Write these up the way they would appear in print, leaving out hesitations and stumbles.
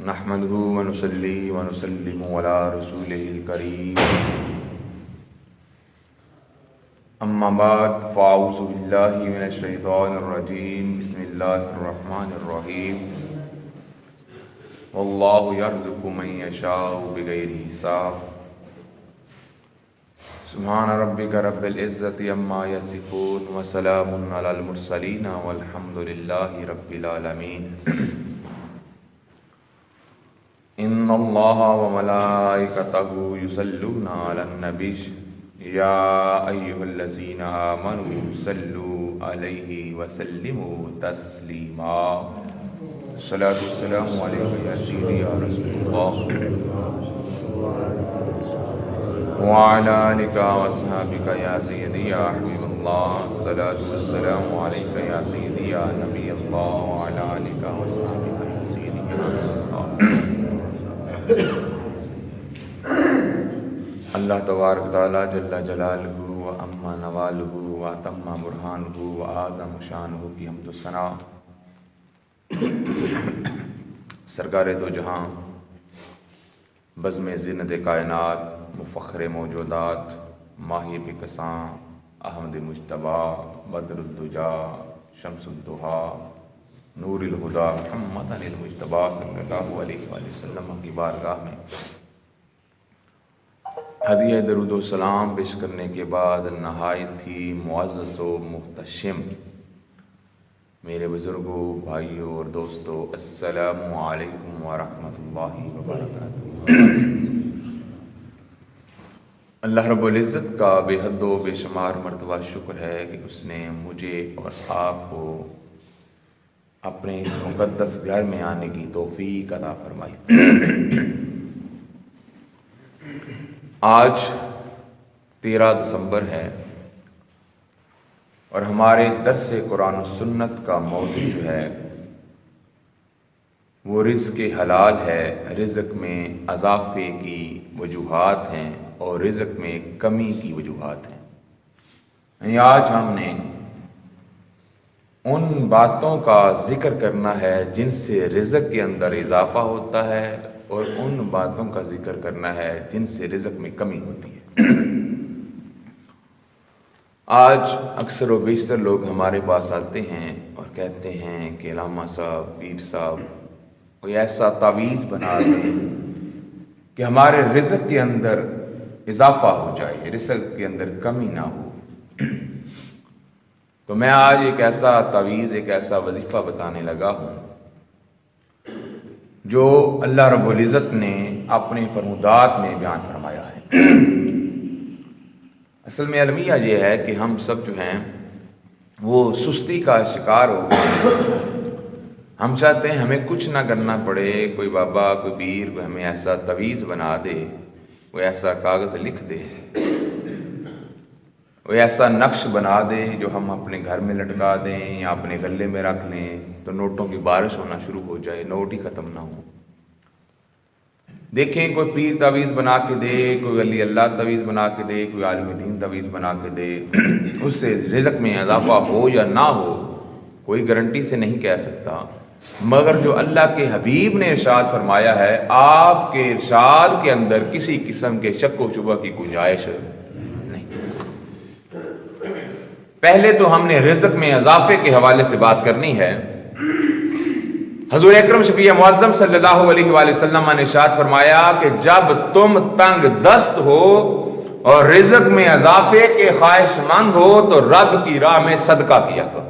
نحمده ونصلي ونسلم على رسوله الكريم اما بعد فاعوذ بالله من الشیطان الرجیم بسم اللہ الرحمن الرحیم واللہ یرزق من یشاء بغیر حساب سبحان ربک رب العزت عما یصفون وسلام علی المرسلین والحمد للہ رب العالمین ان اللہ وملائکتہ یصلون علی النبی یا ایھا الذین آمنوا صلوا علیہ وسلموا تسلیما الصلاۃ والسلام علیک یا سیدی یا رسول اللہ وعلی آلک واصحابک یا سیدی یا حبیب اللہ الصلاۃ والسلام علیک یا سیدی یا نبی اللہ وعلی آلک واصحابک یا سیدی یا رسول اللہ۔ اللہ تبارک تعالیٰ جل جلالہ و اما نوالہ و اتم برہانہ و اعظم شانہ کی حمد و ثنا سرکار دو جہاں بزم زینت کائنات مفخر موجودات ماہی بکساں احمد مجتبیٰ بدر الدجا شمس الضحیٰ نور الہدیٰ محمد المجتبیٰ صلی اللہ علیہ وآلہ وسلم کی بارگاہ میں ہدیہ درود و سلام پیش کرنے کے بعد نہایت ہی معزز و محتشم میرے بزرگوں، بھائیوں اور دوستوں، السلام علیکم ورحمۃ اللہ وبرکاتہ۔ اللہ رب العزت کا بے حد و بے شمار مرتبہ شکر ہے کہ اس نے مجھے اور آپ کو اپنے اس مقدس گھر میں آنے کی توفیق عطا فرمائی۔ آج 13 دسمبر ہے اور ہمارے درس قرآن و سنت کا موضوع جو ہے وہ رزق حلال ہے، رزق میں اضافے کی وجوہات ہیں اور رزق میں کمی کی وجوہات ہیں۔ یعنی آج ہم نے ان باتوں کا ذکر کرنا ہے جن سے رزق کے اندر اضافہ ہوتا ہے اور ان باتوں کا ذکر کرنا ہے جن سے رزق میں کمی ہوتی ہے۔ آج اکثر و بیشتر لوگ ہمارے پاس آتے ہیں اور کہتے ہیں کہ علامہ صاحب، پیر صاحب کوئی ایسا تعویذ بنا دیں کہ ہمارے رزق کے اندر اضافہ ہو جائے، رزق کے اندر کمی نہ ہو۔ تو میں آج ایک ایسا تعویذ، ایک ایسا وظیفہ بتانے لگا ہوں جو اللہ رب العزت نے اپنے فرمودات میں بیان فرمایا ہے۔ اصل میں المیہ یہ ہے کہ ہم سب جو ہیں وہ سستی کا شکار ہو گئے۔ ہم چاہتے ہیں ہمیں کچھ نہ کرنا پڑے، کوئی بابا، کوئی پیر، کوئی ہمیں ایسا تعویذ بنا دے، کوئی ایسا کاغذ لکھ دے، کوئی ایسا نقش بنا دے جو ہم اپنے گھر میں لٹکا دیں یا اپنے گلے میں رکھ لیں تو نوٹوں کی بارش ہونا شروع ہو جائے، نوٹ ہی ختم نہ ہو۔ دیکھیں کوئی پیر تعویذ بنا کے دے، کوئی ولی اللہ تعویذ بنا کے دے، کوئی عالم دین تعویذ بنا کے دے، اس سے رزق میں اضافہ ہو یا نہ ہو کوئی گارنٹی سے نہیں کہہ سکتا، مگر جو اللہ کے حبیب نے ارشاد فرمایا ہے، آپ کے ارشاد کے اندر کسی قسم کے شک و شبہ کی گنجائش نہیں۔ پہلے تو ہم نے رزق میں اضافے کے حوالے سے بات کرنی ہے۔ حضور اکرم شفیع معظم صلی اللہ علیہ وآلہ وسلم نے ارشاد فرمایا کہ جب تم تنگ دست ہو اور رزق میں اضافے کے خواہش مند ہو تو رب کی راہ میں صدقہ کیا کرو۔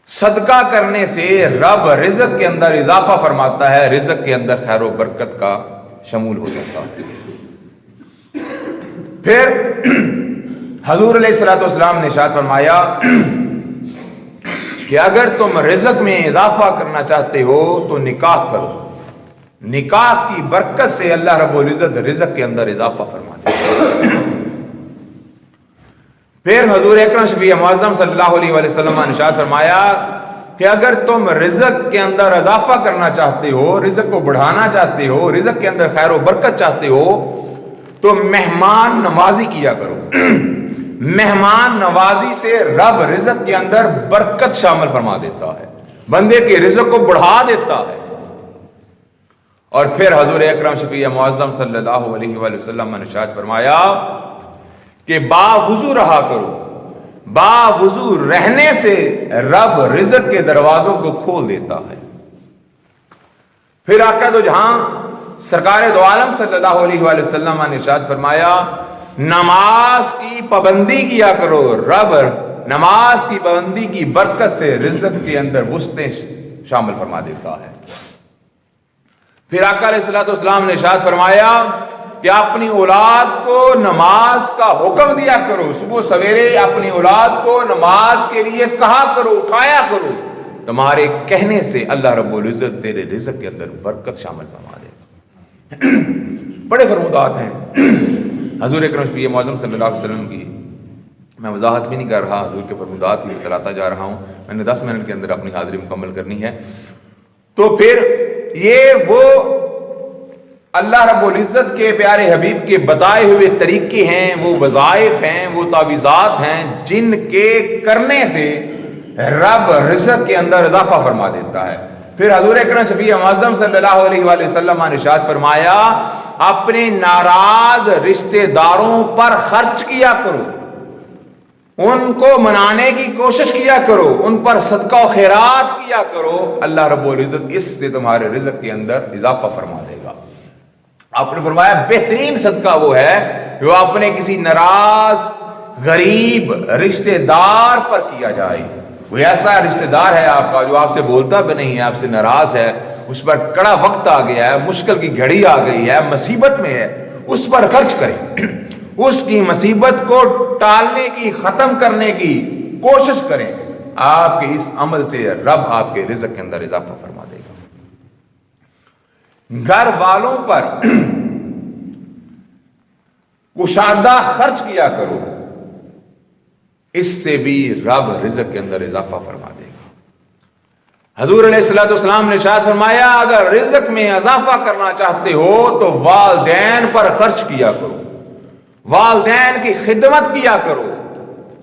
صدقہ کرنے سے رب رزق کے اندر اضافہ فرماتا ہے، رزق کے اندر خیر و برکت کا شمول ہو جاتا ہے۔ پھر حضور علیہ الصلوۃ والسلام نے ارشاد فرمایا کہ اگر تم رزق میں اضافہ کرنا چاہتے ہو تو نکاح کرو، نکاح کی برکت سے اللہ رب العزت رزق کے اندر اضافہ فرماتا ہے۔ پھر حضور اکرم شفیع معظم صلی اللہ علیہ وآلہ وسلم نے ارشاد فرمایا کہ اگر تم رزق کے اندر اضافہ کرنا چاہتے ہو، رزق کو بڑھانا چاہتے ہو، رزق کے اندر خیر و برکت چاہتے ہو تو مہمان نوازی کیا کرو۔ مہمان نوازی سے رب رزق کے اندر برکت شامل فرما دیتا ہے، بندے کے رزق کو بڑھا دیتا ہے۔ اور پھر حضور اکرم شفیع معظم صلی اللہ علیہ وآلہ وسلم نے ارشاد فرمایا کہ باوضو رہا کرو، باوضو رہنے سے رب رزق کے دروازوں کو کھول دیتا ہے۔ پھر آقا دو جہاں سرکار دو عالم صلی اللہ علیہ وآلہ وسلم نے ارشاد فرمایا نماز کی پابندی کیا کرو، رب نماز کی پابندی کی برکت سے رزق کے اندر وسعتیں شامل فرما دیتا ہے۔ پھر آقا علیہ الصلوۃ والسلام نے ارشاد فرمایا کہ اپنی اولاد کو نماز کا حکم دیا کرو، صبح سویرے اپنی اولاد کو نماز کے لیے کہا کرو، اٹھایا کرو، تمہارے کہنے سے اللہ رب العزت تیرے رزق کے اندر برکت شامل فرما دے گا۔ بڑے فرمودات ہیں حضور اکرم شفیع معظم صلی اللہ علیہ وسلم کی، میں وضاحت بھی نہیں کر رہا، حضور کے فرمودات ہی بتلاتا جا رہا ہوں، میں نے 10 منٹ کے اندر اپنی حاضری مکمل کرنی ہے۔ تو پھر یہ وہ اللہ رب العزت کے پیارے حبیب کے بتائے ہوئے طریقے ہیں، وہ وظائف ہیں، وہ تعویذات ہیں جن کے کرنے سے رب رزق کے اندر اضافہ فرما دیتا ہے۔ پھر حضور اکرم شفیع معظم صلی اللہ علیہ وآلہ وسلم نے ارشاد فرمایا اپنے ناراض رشتہ داروں پر خرچ کیا کرو، ان کو منانے کی کوشش کیا کرو، ان پر صدقہ و خیرات کیا کرو، اللہ رب العزت اس سے تمہارے رزق کے اندر اضافہ فرما دے گا۔ آپ نے فرمایا بہترین صدقہ وہ ہے جو اپنے کسی ناراض غریب رشتہ دار پر کیا جائے۔ کوئی ایسا رشتہ دار ہے آپ کا جو آپ سے بولتا بھی نہیں ہے، آپ سے ناراض ہے، اس پر کڑا وقت آ گیا ہے، مشکل کی گھڑی آ گئی ہے، مصیبت میں ہے، اس پر خرچ کریں، اس کی مصیبت کو ٹالنے کی، ختم کرنے کی کوشش کریں، آپ کے اس عمل سے رب آپ کے رزق کے اندر اضافہ فرما دے گا۔ گھر والوں پر کشادہ خرچ کیا کرو، اس سے بھی رب رزق کے اندر اضافہ فرما دے گا۔ حضور علیہ الصلوۃ والسلام نے ارشاد فرمایا اگر رزق میں اضافہ کرنا چاہتے ہو تو والدین پر خرچ کیا کرو، والدین کی خدمت کیا کرو،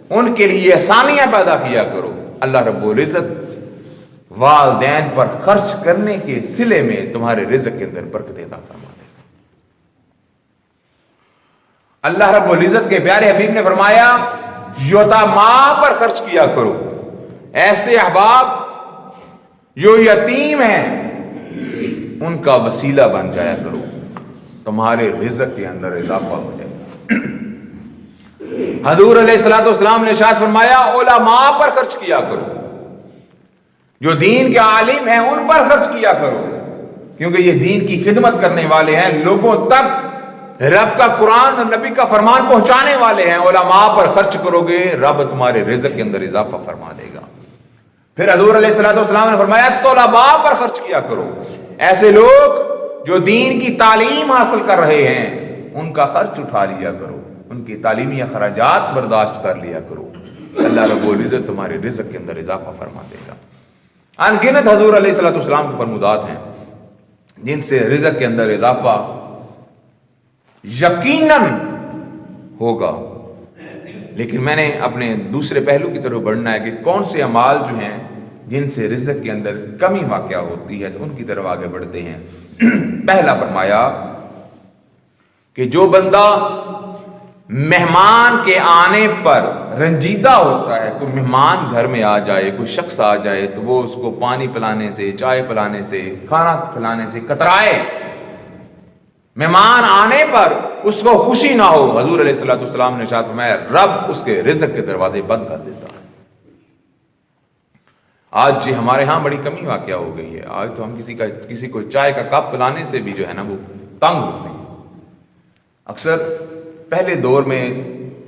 ان کے لیے آسانیاں پیدا کیا کرو، اللہ رب العزت والدین پر خرچ کرنے کے صلے میں تمہارے رزق کے اندر برکت عطا فرما دے گا۔ اللہ رب العزت کے پیارے حبیب نے فرمایا یتیما پر خرچ کیا کرو، ایسے احباب جو یتیم ہیں ان کا وسیلہ بن جایا کرو، تمہارے رزق کے اندر اضافہ ہو جائے گا۔ حضور علیہ الصلوۃ والسلام نے ارشاد فرمایا علماء پر خرچ کیا کرو، جو دین کے عالم ہیں ان پر خرچ کیا کرو، کیونکہ یہ دین کی خدمت کرنے والے ہیں، لوگوں تک رب کا قرآن اور نبی کا فرمان پہنچانے والے ہیں۔ علماء پر خرچ کرو گے رب تمہارے رزق کے اندر اضافہ فرما دے گا۔ پھر حضور علیہ الصلوۃ والسلام نے فرمایا طلباء پر خرچ کیا کرو، ایسے لوگ جو دین کی تعلیم حاصل کر رہے ہیں ان کا خرچ اٹھا لیا کرو، ان کی تعلیمی اخراجات برداشت کر لیا کرو، اللہ رب العزت تمہارے رزق کے اندر اضافہ فرما دے گا۔ ان گنت حضور علیہ الصلوۃ والسلام کے فرمودات ہیں جن سے رزق کے اندر اضافہ یقیناً ہوگا، لیکن میں نے اپنے دوسرے پہلو کی طرف بڑھنا ہے کہ کون سے اعمال جو ہیں جن سے رزق کے اندر کمی واقع ہوتی ہے تو ان کی طرف آگے بڑھتے ہیں۔ پہلا فرمایا کہ جو بندہ مہمان کے آنے پر رنجیدہ ہوتا ہے، کوئی مہمان گھر میں آ جائے، کوئی شخص آ جائے تو وہ اس کو پانی پلانے سے، چائے پلانے سے، کھانا کھلانے سے کترائے، مہمان آنے پر اس کو خوشی نہ ہو، حضور علیہ الصلوۃ والسلام نے ارشاد فرمایا رب اس کے رزق کے دروازے بند کر دیتا ہے۔ آج جی ہمارے ہاں بڑی کمی واقع ہو گئی ہے، آج تو ہم کسی کو چائے کا کپ پلانے سے بھی جو ہے نا وہ تنگ ہوتے ہیں۔ اکثر پہلے دور میں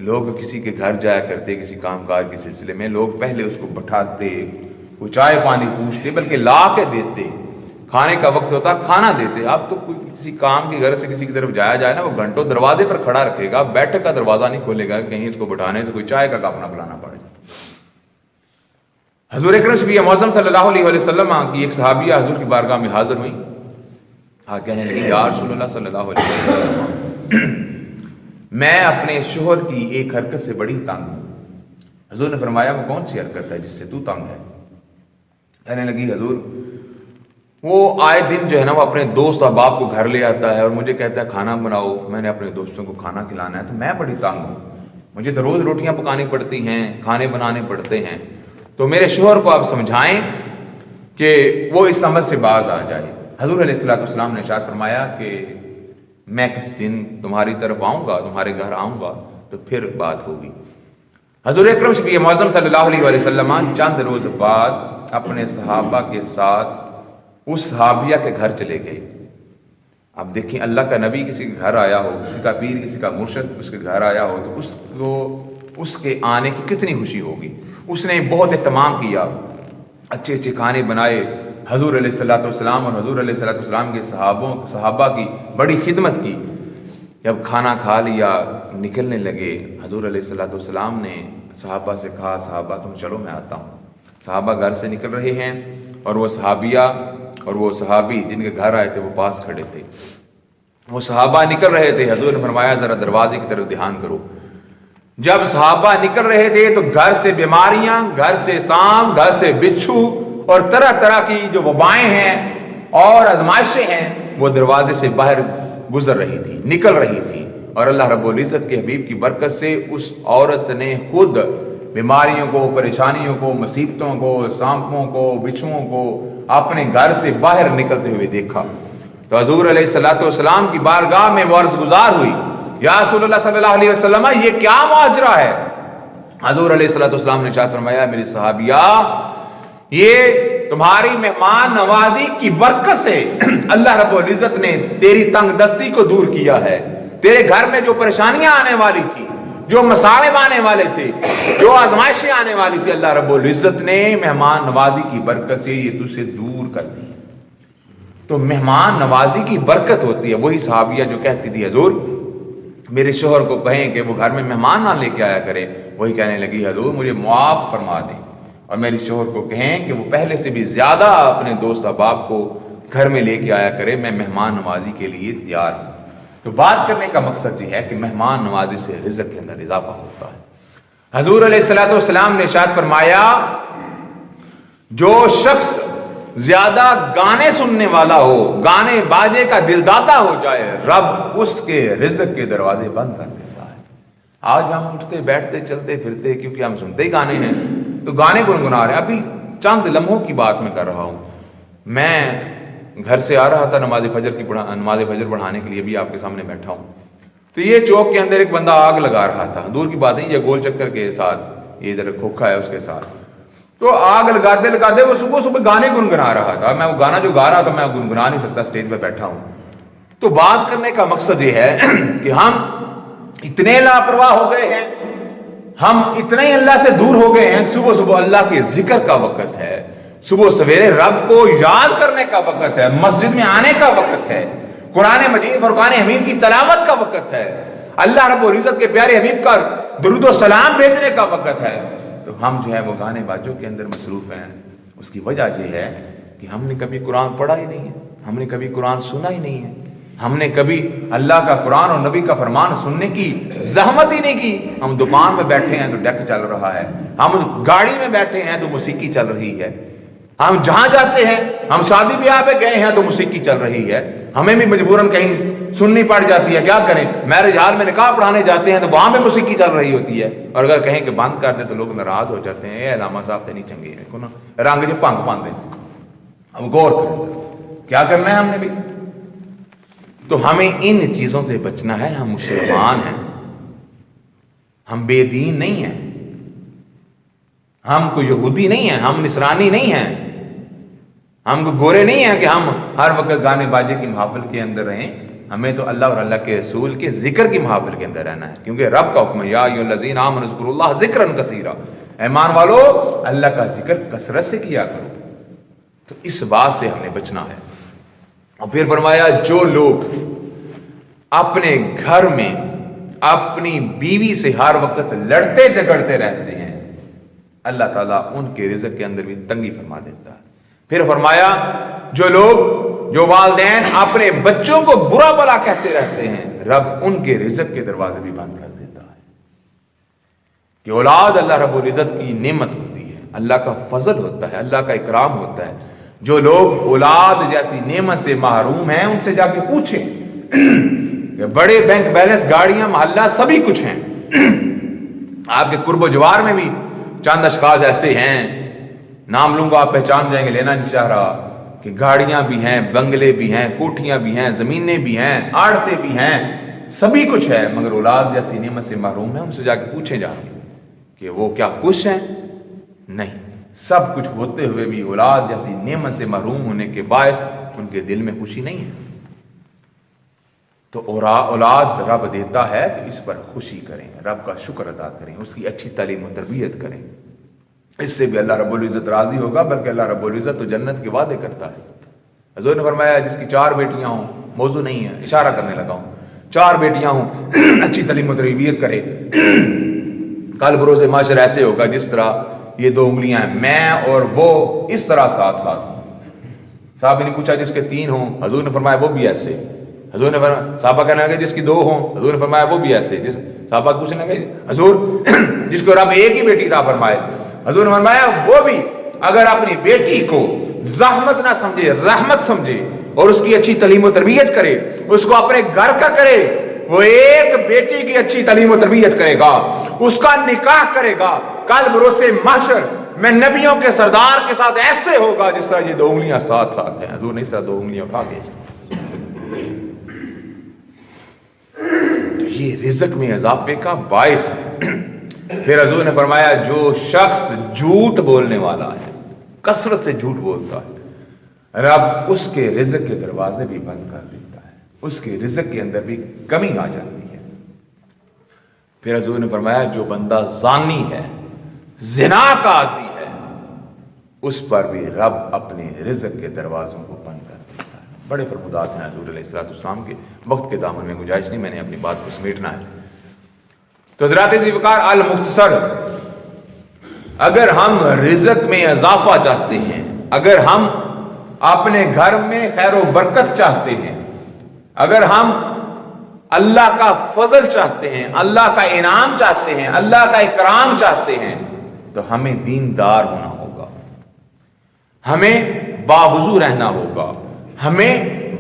لوگ کسی کے گھر جایا کرتے، کسی کام کاج کے سلسلے میں لوگ پہلے اس کو بٹھاتے، وہ چائے پانی پوچھتے، بلکہ لا کے دیتے، کھانے کا وقت ہوتا کھانا دیتے۔ اب تو کوئی کسی کام کے گھر سے کسی کی طرف جایا جائے نا، وہ گھنٹوں دروازے پر کھڑا رکھے گا، بیٹھک کا دروازہ نہیں کھولے گا کہیں اس کو بٹھانے سے کوئی چائے کا کپ نہ پلانا پڑے۔ حضور اکرم شفیع معظم صلی اللہ علیہ وسلم کی ایک صحابیہ حضور کی بارگاہ میں حاضر ہوئی، کہنے لگی یا رسول اللہ صلی اللہ علیہ وسلم میں اپنے شوہر کی ایک حرکت سے بڑی تنگ ہوں۔ حضور نے فرمایا وہ کون سی حرکت ہے جس سے تو تنگ ہے؟ کہنے لگی حضور وہ آئے دن جو ہے نا وہ اپنے دوست احباب کو گھر لے آتا ہے اور مجھے کہتا ہے کھانا بناؤ، میں نے اپنے دوستوں کو کھانا کھلانا ہے، تو میں بڑی تنگ ہوں، مجھے تو روز روٹیاں پکانی پڑتی ہیں، کھانے بنانے پڑتے ہیں، تو میرے شوہر کو آپ سمجھائیں کہ وہ اس عمل سے باز آ جائے۔ حضور علیہ الصلوۃ والسلام نے ارشاد فرمایا کہ میں کس دن تمہاری طرف آؤں گا، تمہارے گھر آؤں گا تو پھر بات ہوگی۔ حضور اکرم شفیع معظم صلی اللہ علیہ وسلم چند روز بعد اپنے صحابہ کے ساتھ اس صحابیہ کے گھر چلے گئے۔ اب دیکھیں اللہ کا نبی کسی کے گھر آیا ہو، کسی کا پیر کسی کا مرشد اس کے گھر آیا ہو تو اس کے آنے کی کتنی خوشی ہوگی۔ اس نے بہت اہتمام کیا، اچھے اچھے کھانے بنائے، حضور علیہ الصلوۃ والسلام اور حضور علیہ الصلوۃ والسلام کے صحابہ کی بڑی خدمت کی۔ جب کھانا کھا لیا نکلنے لگے، حضور علیہ الصلوۃ والسلام نے صحابہ سے کہا صحابہ تم چلو میں آتا ہوں۔ صحابہ گھر سے نکل رہے ہیں اور وہ صحابیہ اور وہ صحابی جن کے گھر آئے تھے وہ پاس کھڑے تھے۔ وہ صحابہ نکل رہے تھے، حضور نے فرمایا ذرا دروازے کی طرف دھیان کرو۔ جب صحابہ نکل رہے تھے تو گھر سے بیماریاں، گھر سے سانپ، گھر سے بچھو اور طرح طرح کی جو وبائیں ہیں اور آزمائشیں ہیں وہ دروازے سے باہر گزر رہی تھی، نکل رہی تھی، اور اللہ رب العزت کے حبیب کی برکت سے اس عورت نے خود بیماریوں کو، پریشانیوں کو، مصیبتوں کو، سانپوں کو، بچھوؤں کو اپنے گھر سے باہر نکلتے ہوئے دیکھا۔ تو حضور علیہ الصلوۃ والسلام کی بارگاہ میں وہ عرض گزار ہوئی، یا رسول اللہ صلی اللہ علیہ وسلم یہ کیا ماجرا ہے؟ حضور علیہ الصلوۃ والسلام نے ارشاد فرمایا میری صحابیہ، یہ تمہاری مہمان نوازی کی برکت سے اللہ رب العزت نے تیری تنگ دستی کو دور کیا ہے۔ تیرے گھر میں جو پریشانیاں آنے والی تھی، جو مصائب آنے والے تھے، جو آزمائشیں آنے والی تھی، اللہ رب العزت نے مہمان نوازی کی برکت سے یہ تجھ سے دور کر دی۔ تو مہمان نوازی کی برکت ہوتی ہے۔ وہی صحابیہ جو کہتی تھی حضور میرے شوہر کو کہیں کہ وہ گھر میں مہمان نہ لے کے آیا کرے، وہی کہنے لگی حضور مجھے معاف فرما دیں، اور میرے شوہر کو کہیں کہ وہ پہلے سے بھی زیادہ اپنے دوست احباب کو گھر میں لے کے آیا کرے، میں مہمان نوازی کے لیے تیار ہوں۔ تو بات کرنے کا مقصد یہ ہے کہ مہمان نوازی سے رزق کے اندر اضافہ ہوتا ہے۔ حضور علیہ الصلوۃ والسلام نے ارشاد فرمایا جو شخص زیادہ گانے سننے والا ہو، گانے باجے کا دلدادہ ہو جائے، رب اس کے رزق کے دروازے بند کر دیتا ہے۔ آج ہم اٹھتے بیٹھتے چلتے پھرتے کیونکہ ہم سنتے ہی گانے ہیں تو گانے گنگنا رہے ہیں۔ ابھی چند لمحوں کی بات میں کر رہا ہوں، میں گھر سے آ رہا تھا نماز فجر پڑھانے کے لیے، بھی آپ کے سامنے بیٹھا ہوں، تو یہ چوک کے اندر ایک بندہ آگ لگا رہا تھا، دور کی بات نہیں، یہ گول چکر کے ساتھ، یہ ادھر کھوکھا ہے اس کے ساتھ، تو آگ لگاتے لگاتے وہ صبح صبح گانے گنگنا رہا تھا۔ میں وہ گانا جو گا رہا تھا میں گنگنا نہیں سکتا، اسٹیج پہ بیٹھا ہوں۔ تو بات کرنے کا مقصد یہ ہے کہ ہم اتنے لاپرواہ ہو گئے ہیں، ہم اتنے ہی اللہ سے دور ہو گئے ہیں۔ صبح صبح اللہ کے ذکر کا وقت ہے، صبح سویرے رب کو یاد کرنے کا وقت ہے، مسجد میں آنے کا وقت ہے، قرآن مجید فرقان حمید کی تلاوت کا وقت ہے، اللہ رب العزت کے پیارے حبیب کا درود و سلام بھیجنے کا وقت ہے، تو ہم جو ہے وہ گانے باجوں کے اندر مصروف ہیں۔ اس کی وجہ یہ ہے کہ ہم نے کبھی قرآن پڑھا ہی نہیں ہے، ہم نے کبھی قرآن سنا ہی نہیں ہے، ہم نے کبھی اللہ کا قرآن اور نبی کا فرمان سننے کی زحمت ہی نہیں کی۔ ہم دکان میں بیٹھے ہیں تو ڈیک چل رہا ہے، ہم گاڑی میں بیٹھے ہیں تو موسیقی چل رہی ہے، ہم جہاں جاتے ہیں، ہم شادی بیاہ پہ گئے ہیں تو موسیقی چل رہی ہے، ہمیں بھی مجبوراً کہیں سننی پڑ جاتی ہے، کیا کریں، میرج ہال میں نکاح پڑھانے جاتے ہیں تو وہاں پہ موسیقی چل رہی ہوتی ہے، اور اگر کہیں کہ بند کر دیں تو لوگ ناراض ہو جاتے ہیں، اے علامہ صاحب تے نہیں چنگے ہیں کو نا رنگ جو پنگ پاندے۔ اب غور کریں کیا کرنا ہے ہم نے بھی، تو ہمیں ان چیزوں سے بچنا ہے۔ ہم مسلمان ہیں، ہم بے دین نہیں ہیں، ہم کوئی یہودی نہیں ہیں، ہم نصرانی نہیں ہیں، ہم کو گورے نہیں ہیں کہ ہم ہر وقت گانے باجے کی محافل کے اندر رہیں۔ ہمیں تو اللہ اور اللہ کے رسول کے ذکر کی محافل کے اندر رہنا ہے، کیونکہ رب کا حکم ہے یا ایھا الذین آمنوا اذکروا اللہ ذکرا کثیرا، ایمان والو اللہ کا ذکر کثرت سے کیا کرو۔ تو اس بات سے ہم نے بچنا ہے۔ اور پھر فرمایا جو لوگ اپنے گھر میں اپنی بیوی سے ہر وقت لڑتے جھگڑتے رہتے ہیں، اللہ تعالیٰ ان کے رزق کے اندر بھی تنگی فرما دیتا ہے۔ پھر فرمایا جو لوگ جو والدین اپنے بچوں کو برا بھلا کہتے رہتے ہیں، رب ان کے رزق کے دروازے بھی بند کر دیتا ہے۔ کہ اولاد اللہ رب العزت کی نعمت ہوتی ہے، اللہ کا فضل ہوتا ہے، اللہ کا اکرام ہوتا ہے۔ جو لوگ اولاد جیسی نعمت سے محروم ہیں ان سے جا کے پوچھیں کہ بڑے بینک بیلنس، گاڑیاں، محلہ، سبھی کچھ ہیں. آپ کے قرب و جوار میں بھی چند اشخاص ایسے ہیں، نام لوں گا آپ پہچان جائیں گے، لینا نہیں چاہ رہا، کہ گاڑیاں بھی ہیں، بنگلے بھی ہیں، کوٹھیاں بھی ہیں، زمینیں بھی ہیں، آڑتیں بھی ہیں، سبھی کچھ ہے، مگر اولاد جیسی نعمت سے محروم ہیں. ان سے جا کے پوچھیں جا کہ وہ کیا خوش ہیں؟ نہیں. سب کچھ ہوتے ہوئے بھی اولاد جیسی نعمت سے محروم ہونے کے باعث ان کے دل میں خوشی نہیں ہے. تو اولاد رب دیتا ہے تو اس پر خوشی کریں، رب کا شکر ادا کریں، اس کی اچھی تعلیم و تربیت کریں. اس سے بھی اللہ رب العزت راضی ہوگا، بلکہ اللہ رب العزت تو جنت کے وعدے کرتا ہے. حضور نے فرمایا جس کی 4 بیٹیاں ہوں، موضوع نہیں ہے، اشارہ کرنے لگا ہوں، 4 بیٹیاں ہوں، اچھی تعلیم و تربیت کرے، کل بروز معاشر ایسے ہوگا جس طرح یہ 2 انگلیاں ہیں، میں اور وہ اس طرح ساتھ ساتھ ہوں. صاحب نے پوچھا جس کے 3 ہوں، حضور نے فرمایا وہ بھی ایسے. حضور نے فرمایا، صحابہ کہنے لگے جس کی 2 ہوں، حضور نے فرمایا وہ بھی ایسے. صحابہ پوچھنے لگے حضور جس کو رب ایک ہی بیٹی عطا فرمائے، حضور نے فرمایا وہ بھی اگر اپنی بیٹی کو زحمت نہ سمجھے، رحمت سمجھے اور اس کی اچھی تعلیم و تربیت کرے، اس کو اپنے گھر کا کرے، وہ ایک بیٹی کی اچھی تعلیم و تربیت کرے گا، اس کا نکاح کرے گا، کل بروز محشر میں نبیوں کے سردار کے ساتھ ایسے ہوگا جس طرح یہ 2 انگلیاں ساتھ ساتھ ہیں. حضور نے اس طرح 2 انگلیاں اٹھا کے، تو یہ رزق میں اضافے کا باعث ہے. پھر حضور نے فرمایا جو شخص جھوٹ بولنے والا ہے، کثرت سے جھوٹ بولتا ہے، رب اس کے رزق کے دروازے بھی بند کر دیتا ہے، اس کے رزق کے اندر بھی کمی آ جاتی ہے. پھر حضور نے فرمایا جو بندہ زانی ہے، زنا کا عادی ہے، اس پر بھی رب اپنے رزق کے دروازوں کو بند کر دیتا ہے. بڑے فرمودات ہیں حضور علیہ السلام کے، وقت کے دامن میں گنجائش نہیں، میں نے اپنی بات کو سمیٹنا ہے. تو حضرات ذوالفقار المختصر، اگر ہم رزق میں اضافہ چاہتے ہیں، اگر ہم اپنے گھر میں خیر و برکت چاہتے ہیں، اگر ہم اللہ کا فضل چاہتے ہیں، اللہ کا انعام چاہتے ہیں، اللہ کا اکرام چاہتے ہیں، تو ہمیں دیندار ہونا ہوگا، ہمیں باوضو رہنا ہوگا، ہمیں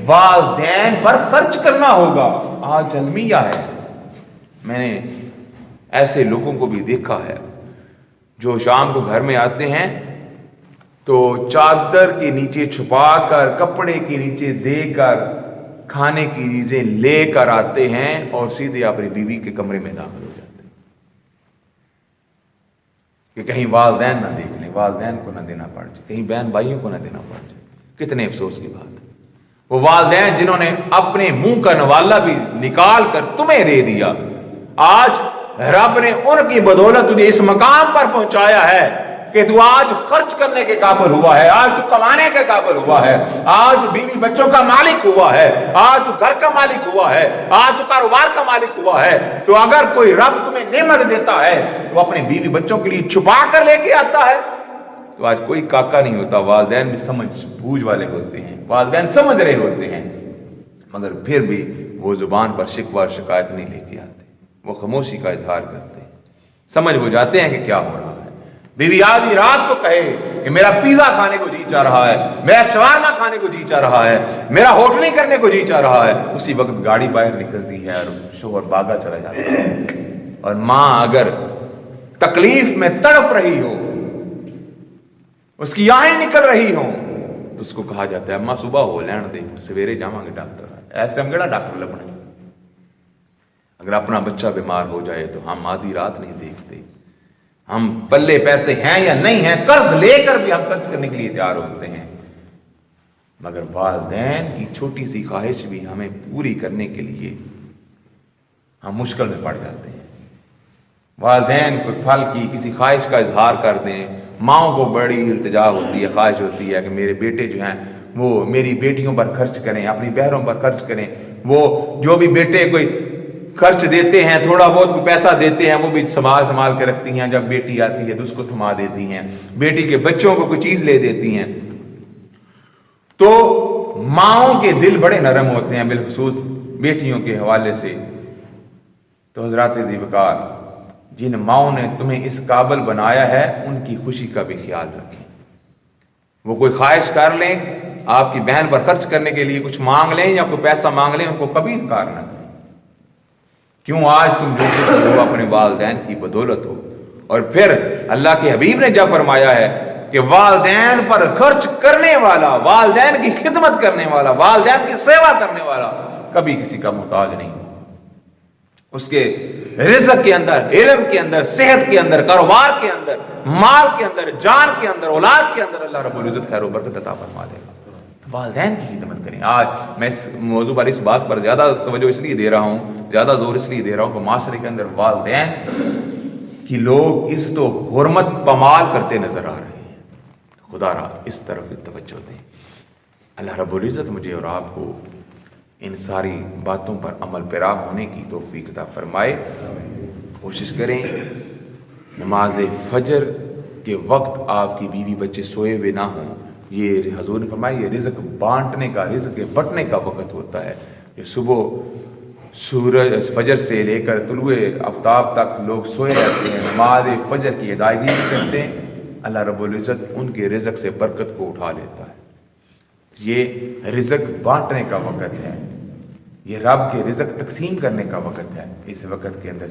والدین پر خرچ کرنا ہوگا. آج المیہ ہے، میں نے ایسے لوگوں کو بھی دیکھا ہے جو شام کو گھر میں آتے ہیں تو چادر کے نیچے چھپا کر، کپڑے کے نیچے دے کر کھانے کی چیزیں لے کر آتے ہیں اور سیدھے اپنی بیوی کے کمرے میں داخل ہو جاتے ہیں کہ کہیں والدین نہ دیکھ لیں، والدین کو نہ دینا پڑ جائے، کہیں بہن بھائیوں کو نہ دینا پڑ جائے. کتنے افسوس کی بات ہے. وہ والدین جنہوں نے اپنے منہ کا نوالا بھی نکال کر تمہیں دے دیا، آج رب نے ان کی بدولت تجھے اس مقام پر پہنچایا ہے کہ تو آج خرچ کرنے کے قابل ہوا ہے، آج تو کمانے کے قابل ہوا ہے، آج بیوی بچوں کا مالک ہوا ہے، آج تو گھر کا مالک ہوا ہے، آج تو کاروبار کا مالک ہوا ہے. تو اگر کوئی رب تمہیں نعمت دیتا ہے تو اپنے بیوی بچوں کے لیے چھپا کر لے کے آتا ہے. تو آج کوئی کاکا نہیں ہوتا، والدین بھی سمجھ بوجھ والے ہوتے ہیں، والدین سمجھ رہے ہوتے ہیں، مگر پھر بھی وہ زبان پر شکوہ اور شکایت نہیں لے کے آتے، وہ خاموشی کا اظہار کرتے ہیں. سمجھ وہ جاتے ہیں کہ کیا ہو رہا ہے. بیوی آدھی رات کو کہے کہ میرا پیزا کھانے کو جی چاہ رہا ہے، میرا شوارما کھانے کو جی چاہ رہا ہے، میرا ہوٹلنگ کرنے کو جی چاہ رہا ہے، اسی وقت گاڑی باہر نکلتی ہے اور شوہر بھاگا چلا جاتا ہے. اور ماں اگر تکلیف میں تڑپ رہی ہو، اس کی آہیں نکل رہی ہوں، تو اس کو کہا جاتا ہے اماں صبح ہو لین دے، سویرے جاواں گے ڈاکٹر. ایسے ہم کیڑا ڈاکٹر لبنا. اگر اپنا بچہ بیمار ہو جائے تو ہم آدھی رات نہیں دیکھتے، ہم پلے پیسے ہیں یا نہیں ہیں، قرض لے کر بھی ہم خرچ کرنے کے لیے تیار ہوتے ہیں، مگر والدین کی چھوٹی سی خواہش بھی ہمیں پوری کرنے کے لیے ہم مشکل میں پڑ جاتے ہیں. والدین کو پھل کی کسی خواہش کا اظہار کر دیں، ماؤں کو بڑی التجا ہوتی ہے، خواہش ہوتی ہے کہ میرے بیٹے جو ہیں وہ میری بیٹیوں پر خرچ کریں، اپنی بہنوں پر خرچ کریں. وہ جو بھی بیٹے کوئی خرچ دیتے ہیں، تھوڑا بہت کوئی پیسہ دیتے ہیں، وہ بھی سنبھال کے رکھتی ہیں. جب بیٹی آتی ہے تو اس کو تھما دیتی ہیں، بیٹی کے بچوں کو کوئی چیز لے دیتی ہیں. تو ماؤں کے دل بڑے نرم ہوتے ہیں، بالخصوص بیٹیوں کے حوالے سے. تو حضرات ذوالفقار، جن ماؤں نے تمہیں اس قابل بنایا ہے ان کی خوشی کا بھی خیال رکھیں. وہ کوئی خواہش کر لیں، آپ کی بہن پر خرچ کرنے کے لیے کچھ مانگ لیں یا کوئی پیسہ مانگ لیں، ان کو کبھی انکار نہ کریں۔ کیوں آج تم جو کچھ ہو اپنے والدین کی بدولت ہو۔ اور پھر اللہ کے حبیب نے جب فرمایا ہے کہ والدین پر خرچ کرنے والا، والدین کی خدمت کرنے والا، والدین کی سیوا کرنے والا کبھی کسی کا محتاج نہیں ہو۔ اس کے رزق کے اندر، علم کے اندر، صحت کے اندر، کاروبار کے اندر، مال کے اندر، جان کے اندر، اولاد کے اندر اللہ رب العزت خیر و برکت عطا فرما دے گا۔ والدین کی خدمت کریں۔ آج میں اس موضوع پر، اس بات پر زیادہ توجہ اس لیے دے رہا ہوں، زیادہ زور اس لیے دے رہا ہوں کہ معاشرے کے اندر والدین کی لوگ عزت و حرمت پامال کرتے نظر آ رہے ہیں۔ خدا را اس طرف توجہ دیں۔ اللہ رب العزت مجھے اور آپ کو ان ساری باتوں پر عمل پیرا ہونے کی توفیق عطا فرمائے۔ کوشش کریں نماز فجر کے وقت آپ کی بیوی بچے سوئے ہوئے نہ ہوں۔ یہ حضور نے فرمایا یہ رزق بانٹنے کا، رزق بٹنے کا وقت ہوتا ہے۔ یہ صبح سورج فجر سے لے کر طلوع آفتاب تک لوگ سوئے رہتے ہیں، نماز فجر کی ادائیگی کرتے ہیں، اللہ رب العزت ان کے رزق سے برکت کو اٹھا لیتا ہے۔ یہ رزق بانٹنے کا وقت ہے، یہ رب کے رزق تقسیم کرنے کا وقت ہے۔ اس وقت کے اندر